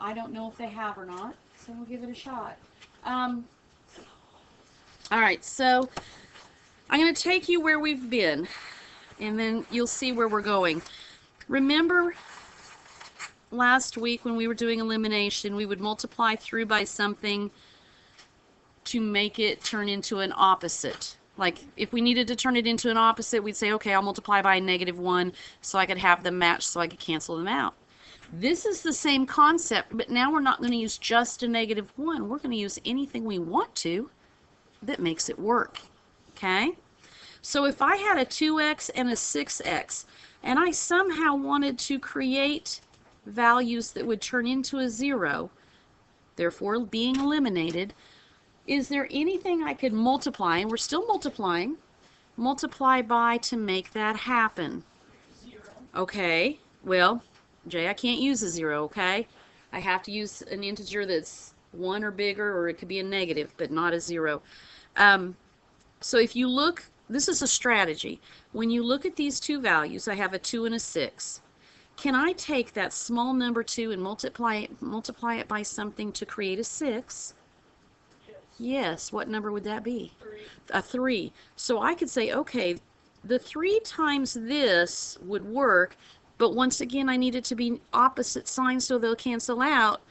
I don't know if they have or not, so we'll give it a shot. All right, so I'm going to take you where we've been, and then you'll see where we're going. Remember last week when we were doing elimination, we would multiply through by something to make it turn into an opposite. Like if we needed to turn it into an opposite, we'd say, okay, I'll multiply by a -1 so I could have them match so I could cancel them out. This is the same concept, but now we're not going to use just a -1. We're going to use anything we want to that makes it work. Okay? So if I had a 2x and a 6x, and I somehow wanted to create values that would turn into a 0, therefore being eliminated, is there anything I could multiply, and we're still multiply by to make that happen? 0. Okay, well, Jay, I can't use a 0, okay? I have to use an integer that's 1 or bigger, or it could be a negative, but not a 0. So if you look, this is a strategy. When you look at these two values, I have a 2 and a 6. Can I take that small number 2 and multiply it by something to create a 6? Yes. What number would that be? 3. A 3. So I could say, okay, the 3 times this would work, but once again I need it to be opposite signs so they'll cancel out.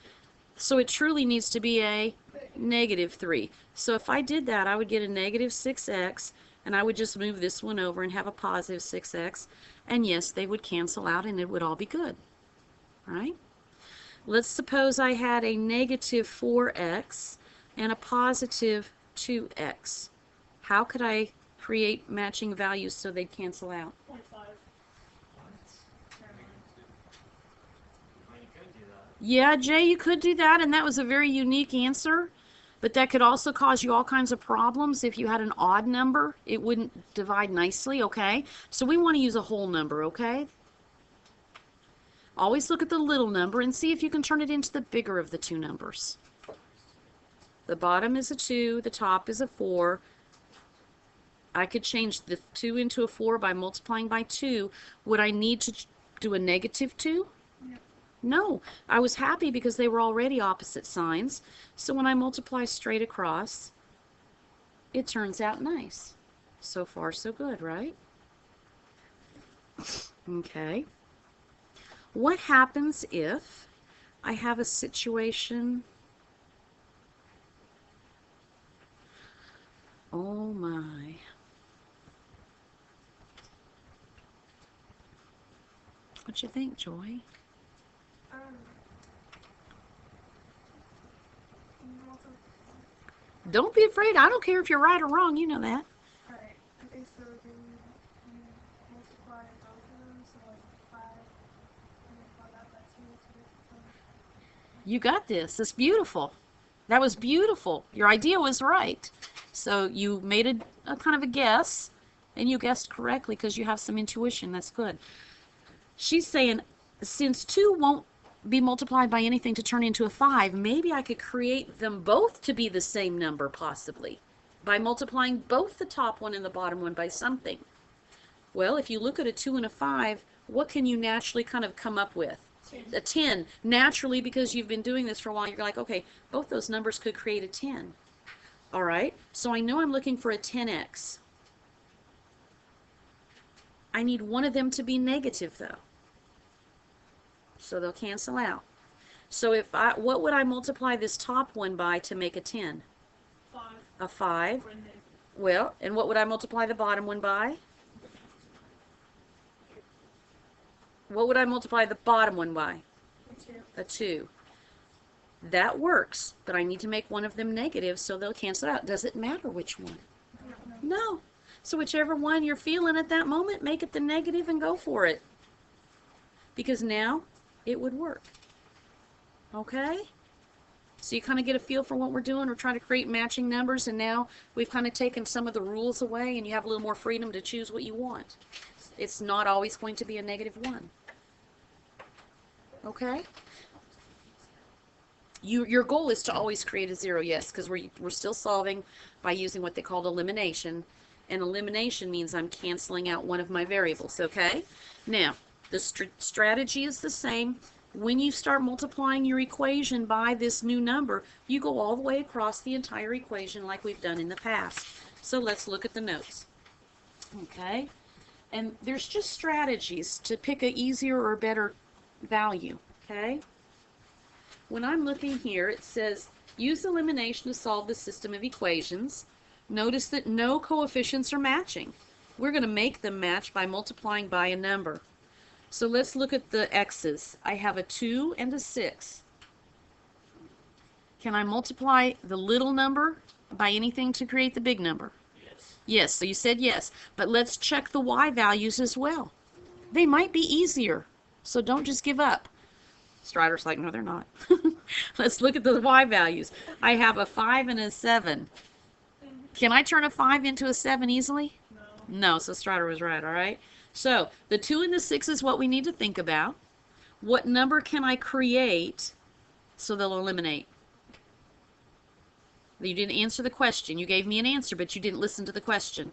So it truly needs to be a -3. So if I did that, I would get a -6x, and I would just move this one over and have a positive 6x, and yes, they would cancel out and it would all be good. All right? Let's suppose I had a -4x and a positive 2x. How could I create matching values so they'd cancel out? 0.5. Yeah, Jay, you could do that, and that was a very unique answer, but that could also cause you all kinds of problems. If you had an odd number, it wouldn't divide nicely, okay? So we want to use a whole number, okay? Always look at the little number and see if you can turn it into the bigger of the two numbers. The bottom is a 2, the top is a 4. I could change the 2 into a 4 by multiplying by 2. Would I need to do a -2? No. I was happy because they were already opposite signs. So when I multiply straight across, it turns out nice. So far, so good, right? Okay. What happens if I have a situation... Oh my. What you think, Joy? Don't be afraid. I don't care if you're right or wrong. You know that. Alright. Okay, so then you multiply both of them, so like 5, and multiply that by 2 to make it 10. You got this. That's beautiful. That was beautiful. Your idea was right. So you made a kind of a guess, and you guessed correctly because you have some intuition. That's good. She's saying, since 2 won't be multiplied by anything to turn into a 5, maybe I could create them both to be the same number, possibly, by multiplying both the top one and the bottom one by something. Well, if you look at a 2 and a 5, what can you naturally kind of come up with? 10. A 10. Naturally, because you've been doing this for a while, you're like, okay, both those numbers could create a 10. All right, so I know I'm looking for a 10x. I need one of them to be negative, though. So they'll cancel out. So what would I multiply this top one by to make a 10? 5. A 5. Or negative. Well, and what would I multiply the bottom one by? What would I multiply the bottom one by? A 2. That works, but I need to make one of them negative so they'll cancel out. Does it matter which one? No. So whichever one you're feeling at that moment, make it the negative and go for it. Because now it would work. Okay? So you kind of get a feel for what we're doing. We're trying to create matching numbers, and now we've kind of taken some of the rules away, and you have a little more freedom to choose what you want. It's not always going to be a -1. Okay? Your goal is to always create a 0, yes, because we're still solving by using what they call elimination. And elimination means I'm canceling out one of my variables, okay? Now, the strategy is the same. When you start multiplying your equation by this new number, you go all the way across the entire equation like we've done in the past. So let's look at the notes. Okay? And there's just strategies to pick a easier or better value. Okay? When I'm looking here, it says, use elimination to solve the system of equations. Notice that no coefficients are matching. We're going to make them match by multiplying by a number. So let's look at the x's. I have a 2 and a 6. Can I multiply the little number by anything to create the big number? Yes. Yes, so you said yes. But let's check the y values as well. They might be easier, so don't just give up. Strider's like, no, they're not. Let's look at the y values. I have a 5 and a 7. Can I turn a 5 into a 7 easily? No. No, so Strider was right, all right? So the 2 and the 6 is what we need to think about. What number can I create so they'll eliminate? You didn't answer the question. You gave me an answer, but you didn't listen to the question.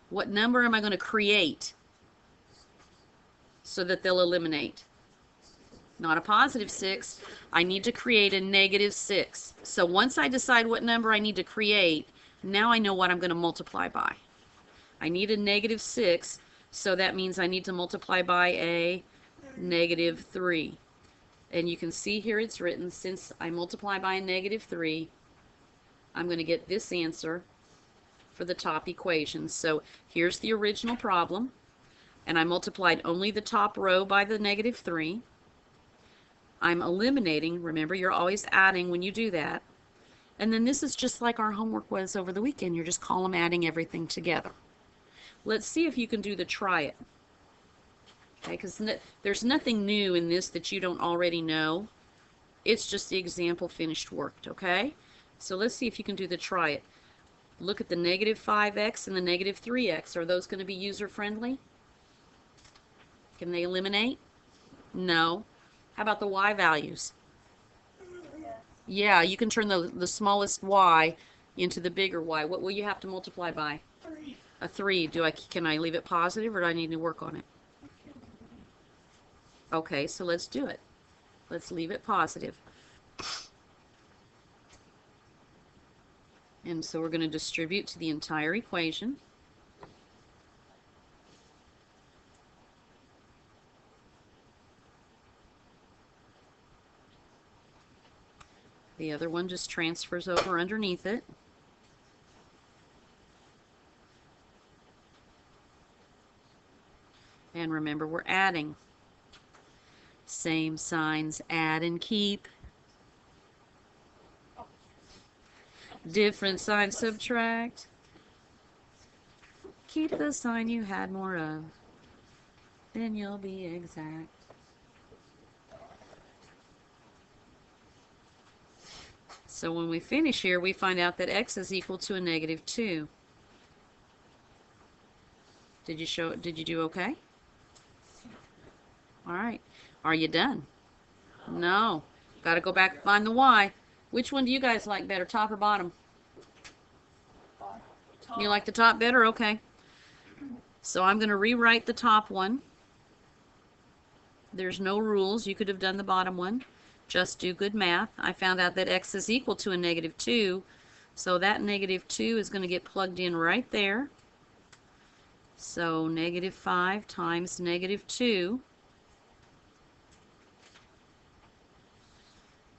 What number am I going to create so that they'll eliminate? Not a positive 6. I need to create a negative 6. So once I decide what number I need to create, now I know what I'm going to multiply by. I need a negative 6, so that means I need to multiply by a negative 3. And you can see here it's written, since I multiply by a negative 3, I'm going to get this answer for the top equation. So here's the original problem, and I multiplied only the top row by the negative 3. I'm eliminating. Remember, you're always adding when you do that. And then this is just like our homework was over the weekend. You're just column adding everything together. Let's see if you can do the try it. Okay, because there's nothing new in this that you don't already know. It's just the example finished worked, okay? So let's see if you can do the try it. Look at the negative 5x and the negative 3x. Are those going to be user-friendly? Can they eliminate? No. How about the y values? Yes. Yeah, you can turn the smallest y into the bigger y. What will you have to multiply by? 3. A 3. Can I leave it positive, or do I need to work on it? Okay, so let's do it. Let's leave it positive. And so we're going to distribute to the entire equation. The other one just transfers over underneath it. And remember, we're adding. Same signs, add and keep. Different signs, subtract. Keep the sign you had more of. Then you'll be exact. So when we finish here, we find out that x is equal to a negative 2. Did you do okay? All right. Are you done? No. Got to go back and find the y. Which one do you guys like better, top or bottom? Top. You like the top better? Okay. So I'm going to rewrite the top one. There's no rules. You could have done the bottom one. Just do good math. I found out that x is equal to a negative 2. So that negative 2 is going to get plugged in right there. So negative 5 times negative 2.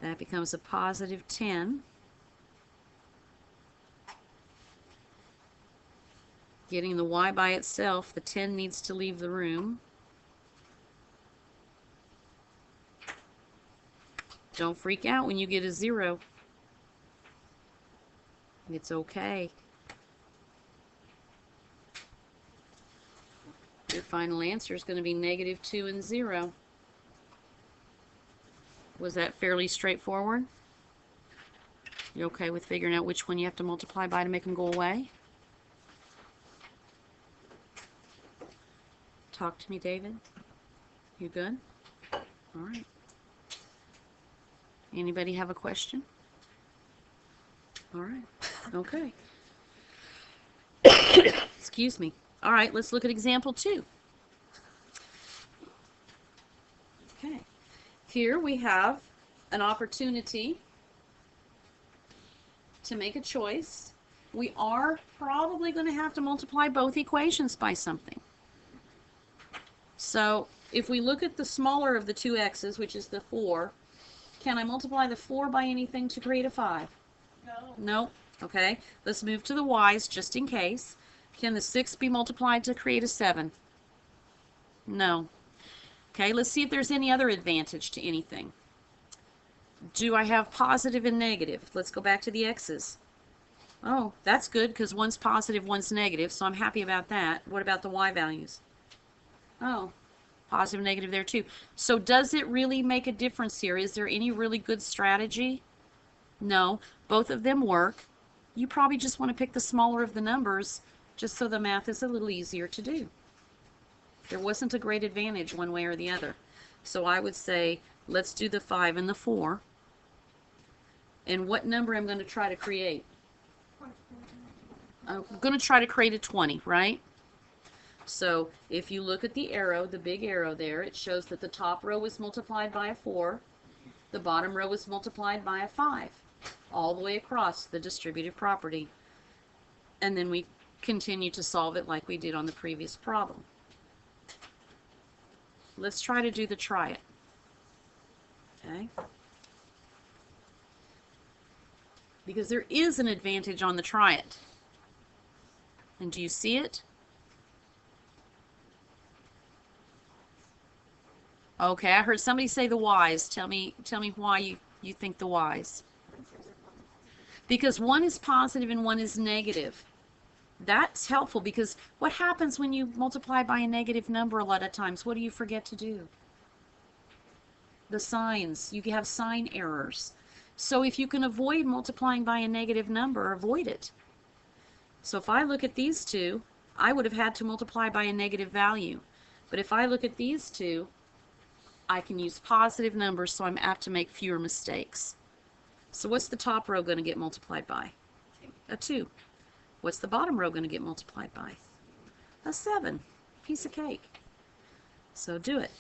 That becomes a positive 10. Getting the y by itself, the 10 needs to leave the room. Don't freak out when you get a 0. It's okay. Your final answer is going to be negative 2 and 0. Was that fairly straightforward? You okay with figuring out which one you have to multiply by to make them go away? Talk to me, David. You good? All right. Anybody have a question? All right. Okay. Excuse me. All right, let's look at example 2. Here we have an opportunity to make a choice. We are probably going to have to multiply both equations by something. So if we look at the smaller of the two x's, which is the 4, can I multiply the 4 by anything to create a 5? No. Nope. Okay, let's move to the y's just in case. Can the 6 be multiplied to create a 7? No. Okay, let's see if there's any other advantage to anything. Do I have positive and negative? Let's go back to the x's. Oh, that's good because one's positive, one's negative, so I'm happy about that. What about the y values? Oh, positive and negative there too. So does it really make a difference here? Is there any really good strategy? No, both of them work. You probably just want to pick the smaller of the numbers just so the math is a little easier to do. There wasn't a great advantage one way or the other. So I would say, let's do the 5 and the 4. And what number I'm going to try to create? I'm going to try to create a 20, right? So if you look at the arrow, the big arrow there, it shows that the top row was multiplied by a 4. The bottom row was multiplied by a 5. All the way across the distributive property. And then we continue to solve it like we did on the previous problem. Let's try to do the try it. Okay? Because there is an advantage on the try it. And do you see it? Okay, I heard somebody say the y's. Tell me why you think the y's. Because one is positive and one is negative. That's helpful because what happens when you multiply by a negative number a lot of times? What do you forget to do? The signs. You have sign errors. So if you can avoid multiplying by a negative number, avoid it. So if I look at these two, I would have had to multiply by a negative value. But if I look at these two, I can use positive numbers so I'm apt to make fewer mistakes. So what's the top row going to get multiplied by? A 2. What's the bottom row going to get multiplied by? A 7. Piece of cake. So do it.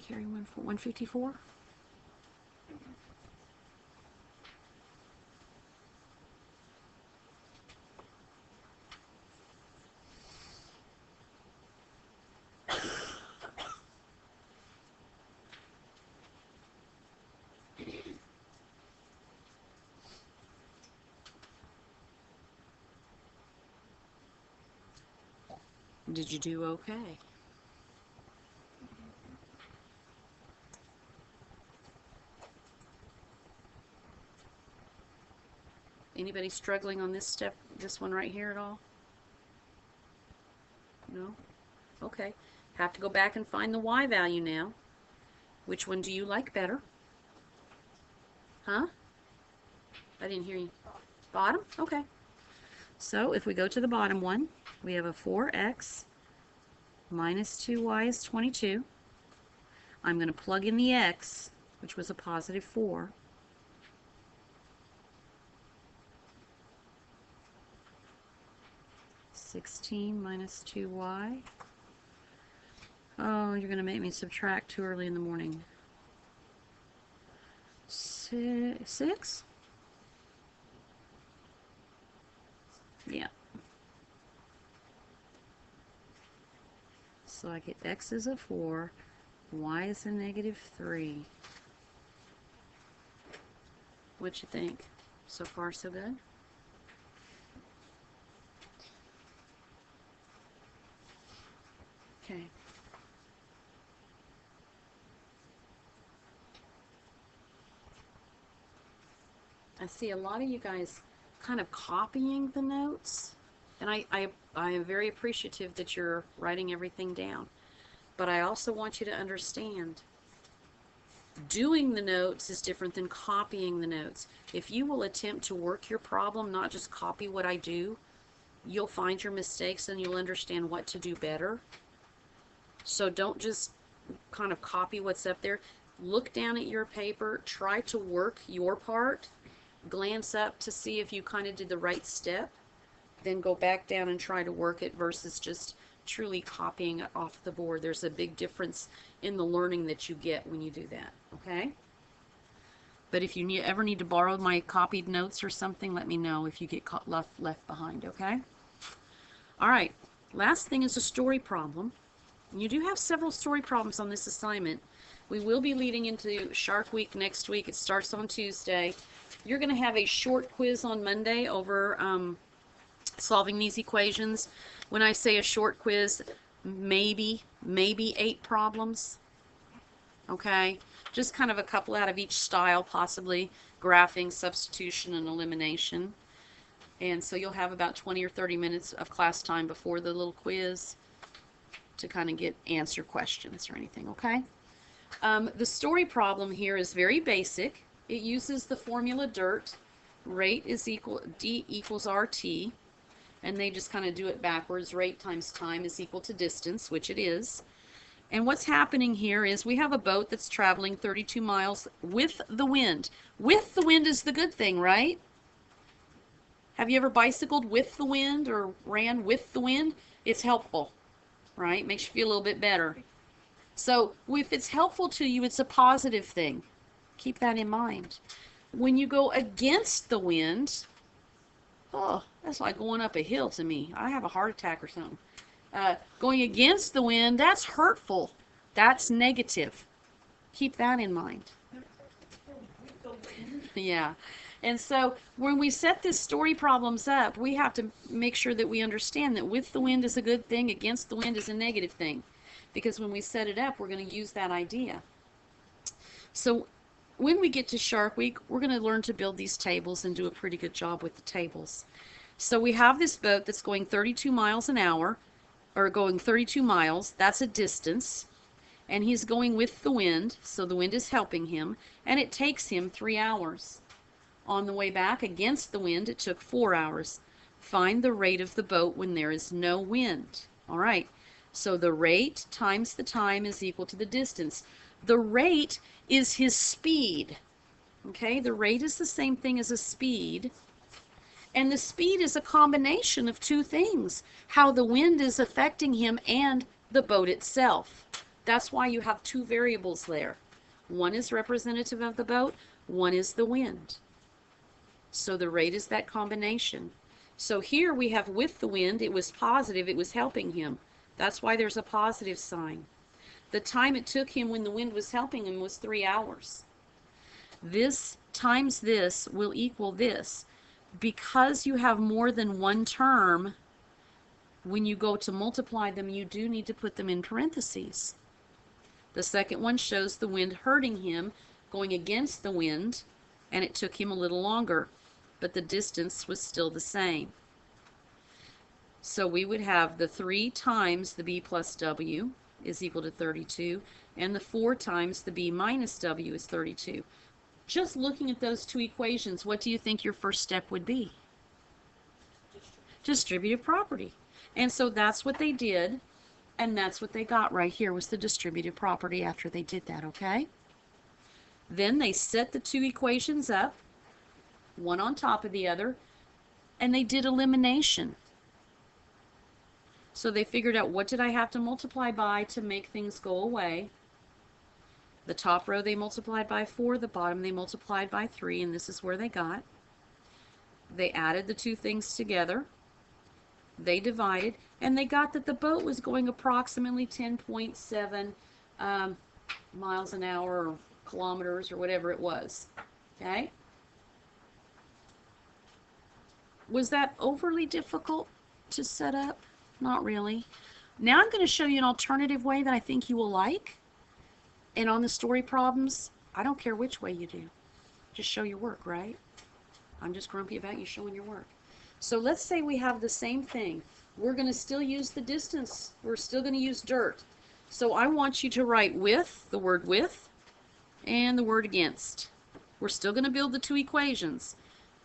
Carry 154. Did you do okay? Anybody struggling on this step, this one right here at all? No? Okay. Have to go back and find the y value now. Which one do you like better? Huh? I didn't hear you. Bottom? Okay. So if we go to the bottom one, we have a 4x minus 2y is 22. I'm going to plug in the x, which was a positive 4. (16 minus 2y). Oh, you're going to make me subtract too early in the morning. 6? Yeah. So I get x is a 4, y is a negative 3. What you think? So far, so good? Okay. I see a lot of you guys kind of copying the notes, and I am very appreciative that you're writing everything down. But I also want you to understand, doing the notes is different than copying the notes. If you will attempt to work your problem, not just copy what I do, you'll find your mistakes and you'll understand what to do better. So don't just kind of copy what's up there. look down at your paper, try to work your part, glance up to see if you kind of did the right step, then go back down and try to work it versus just truly copying it off the board. There's a big difference in the learning that you get when you do that, okay? But if you ever need to borrow my copied notes or something, let me know if you get left behind, okay? All right, last thing is a story problem. You do have several story problems on this assignment. We will be leading into Shark Week next week. It starts on Tuesday. You're going to have a short quiz on Monday over solving these equations. When I say a short quiz, maybe 8 problems. Okay, just kind of a couple out of each style, possibly graphing, substitution, and elimination. And so you'll have about 20 or 30 minutes of class time before the little quiz to kind of answer questions or anything, okay? The story problem here is very basic. It uses the formula DIRT. Rate is D equals RT. And they just kind of do it backwards. Rate times time is equal to distance, which it is. And what's happening here is we have a boat that's traveling 32 miles with the wind. With the wind is the good thing, right? Have you ever bicycled with the wind or ran with the wind? It's helpful, right? Makes you feel a little bit better. So if it's helpful to you, it's a positive thing. Keep that in mind. When you go against the wind, oh, that's like going up a hill to me. I have a heart attack or something. Going against the wind, that's hurtful. That's negative. Keep that in mind. Yeah. And so when we set this story problems up, we have to make sure that we understand that with the wind is a good thing, against the wind is a negative thing. Because when we set it up, we're going to use that idea. So when we get to Shark Week, we're going to learn to build these tables and do a pretty good job with the tables. So we have this boat that's going 32 miles an hour, or going 32 miles. That's a distance. And he's going with the wind, so the wind is helping him, and it takes him 3 hours. On the way back against the wind, it took 4 hours. Find the rate of the boat when there is no wind. All right, so the rate times the time is equal to the distance. The rate is his speed. Okay, the rate is the same thing as a speed. And the speed is a combination of two things, how the wind is affecting him and the boat itself. That's why you have two variables there. One is representative of the boat, one is the wind. So the rate is that combination. So here we have with the wind, it was positive, it was helping him. That's why there's a positive sign. The time it took him when the wind was helping him was 3 hours. This times this will equal this. Because you have more than one term, when you go to multiply them, you do need to put them in parentheses. The second one shows the wind hurting him, going against the wind, and it took him a little longer, but the distance was still the same. So we would have the 3 times the b plus w is equal to 32, and the 4 times the b minus w is 32. Just looking at those two equations, what do you think your first step would be? Distributive property. And so that's what they did, and that's what they got right here was the distributive property after they did that, okay? Then they set the two equations up, one on top of the other, and they did elimination. So they figured out what did I have to multiply by to make things go away. The top row they multiplied by 4, the bottom they multiplied by 3, and this is where they got. They added the two things together. They divided, and they got that the boat was going approximately 10.7 miles an hour or kilometers or whatever it was. Okay? Was that overly difficult to set up? Not really. Now I'm going to show you an alternative way that I think you will like. And on the story problems, I don't care which way you do. Just show your work, right? I'm just grumpy about you showing your work. So let's say we have the same thing. We're going to still use the distance. We're still going to use dirt. So I want you to write with, the word with, and the word against. We're still going to build the two equations,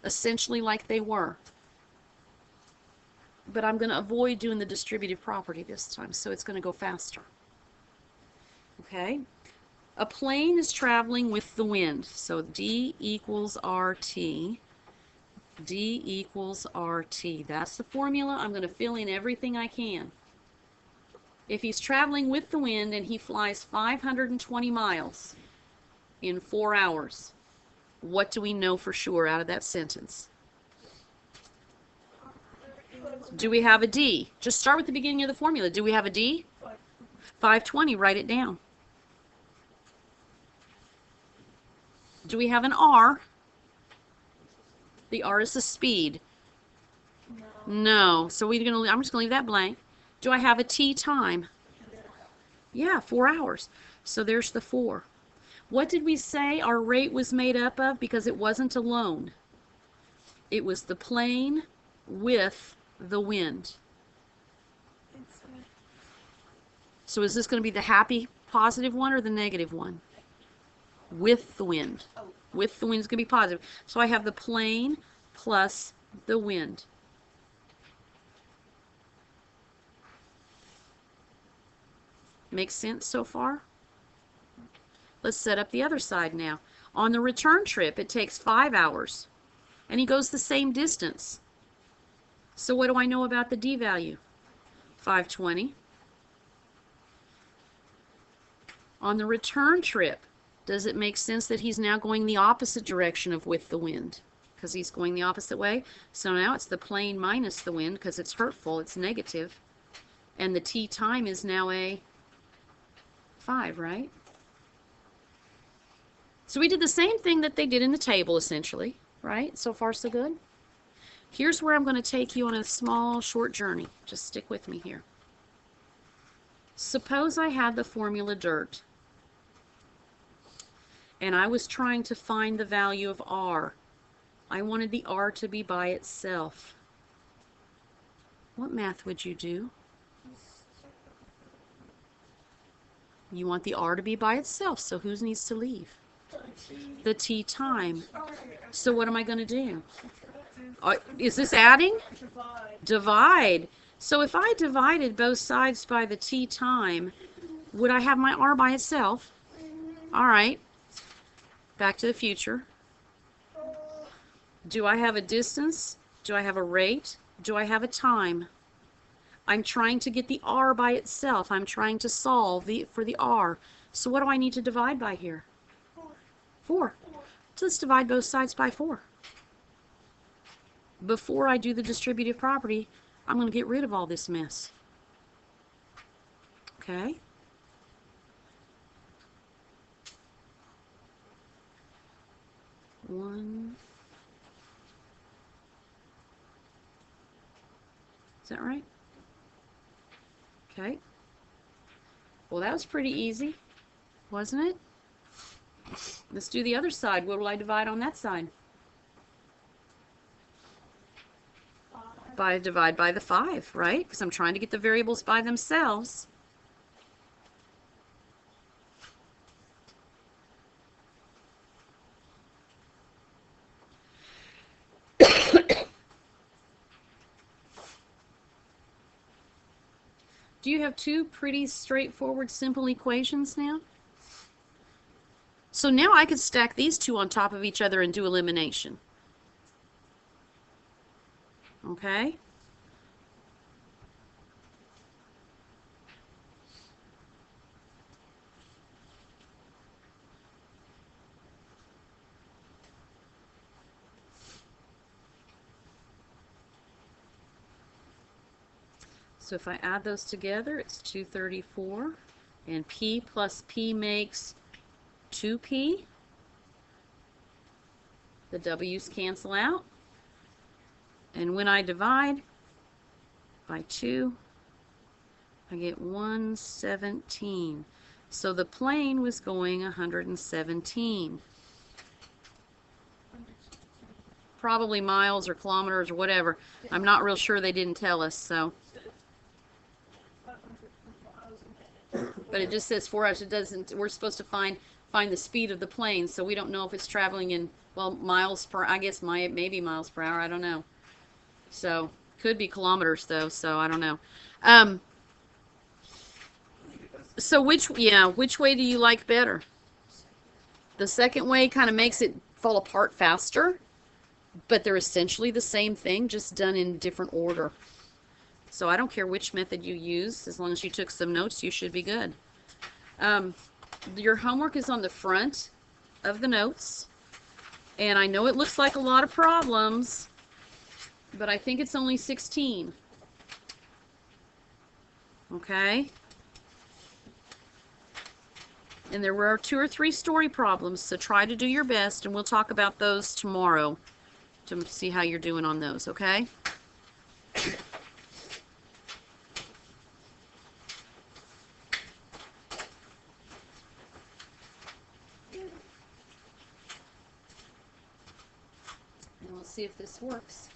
essentially like they were. But I'm going to avoid doing the distributive property this time, so it's going to go faster. Okay? A plane is traveling with the wind. So D equals RT. D equals RT. That's the formula. I'm going to fill in everything I can. If he's traveling with the wind and he flies 520 miles in 4 hours, what do we know for sure out of that sentence? Do we have a D? Just start with the beginning of the formula. Do we have a D? 520. Write it down. Do we have an R? The R is the speed. No. So I'm just going to leave that blank. Do I have a T time? Yeah, 4 hours. So there's the 4. What did we say our rate was made up of? Because it wasn't alone. It was the plane with the wind. So is this going to be the happy positive one or the negative one? With the wind. With the wind is going to be positive. So I have the plane plus the wind. Makes sense so far? Let's set up the other side now. On the return trip, it takes 5 hours, and he goes the same distance. So what do I know about the D value? 520. On the return trip, does it make sense that he's now going the opposite direction of with the wind? Because he's going the opposite way. So now it's the plane minus the wind because it's hurtful, it's negative. And the T time is now a 5, right? So we did the same thing that they did in the table, essentially, right? So far, so good. Here's where I'm going to take you on a small, short journey. Just stick with me here. Suppose I had the formula dirt, and I was trying to find the value of R. I wanted the R to be by itself. What math would you do? You want the R to be by itself, so who needs to leave? The T time. So what am I going to do? Is this adding? Divide. So if I divided both sides by the T time, would I have my R by itself? All right. Back to the future. Do I have a distance? Do I have a rate? Do I have a time? I'm trying to get the R by itself. I'm trying to solve for the R. So what do I need to divide by here? 4. So let's divide both sides by 4. Before I do the distributive property, I'm going to get rid of all this mess. Okay? One. Is that right? Okay. Well, that was pretty easy, wasn't it? Let's do the other side. What will I divide on that side? Divide by the 5, right? Because I'm trying to get the variables by themselves. Do you have two pretty straightforward, simple equations now? So now I could stack these two on top of each other and do elimination. Okay? So if I add those together, it's 234, and P plus P makes 2P. The W's cancel out. And when I divide by 2, I get 117. So the plane was going 117. Probably miles or kilometers or whatever. I'm not real sure, they didn't tell us, so. But it just says 4 hours. It doesn't. We're supposed to find the speed of the plane, so we don't know if it's traveling in, well, miles per. I guess maybe miles per hour. I don't know. So could be kilometers though. So I don't know. So which way do you like better? The second way kind of makes it fall apart faster, but they're essentially the same thing, just done in different order. So I don't care which method you use, as long as you took some notes, you should be good. Your homework is on the front of the notes, and I know it looks like a lot of problems, but I think it's only 16. Okay? And there were 2 or 3 story problems, so try to do your best, and we'll talk about those tomorrow to see how you're doing on those, okay? And let's see if this works.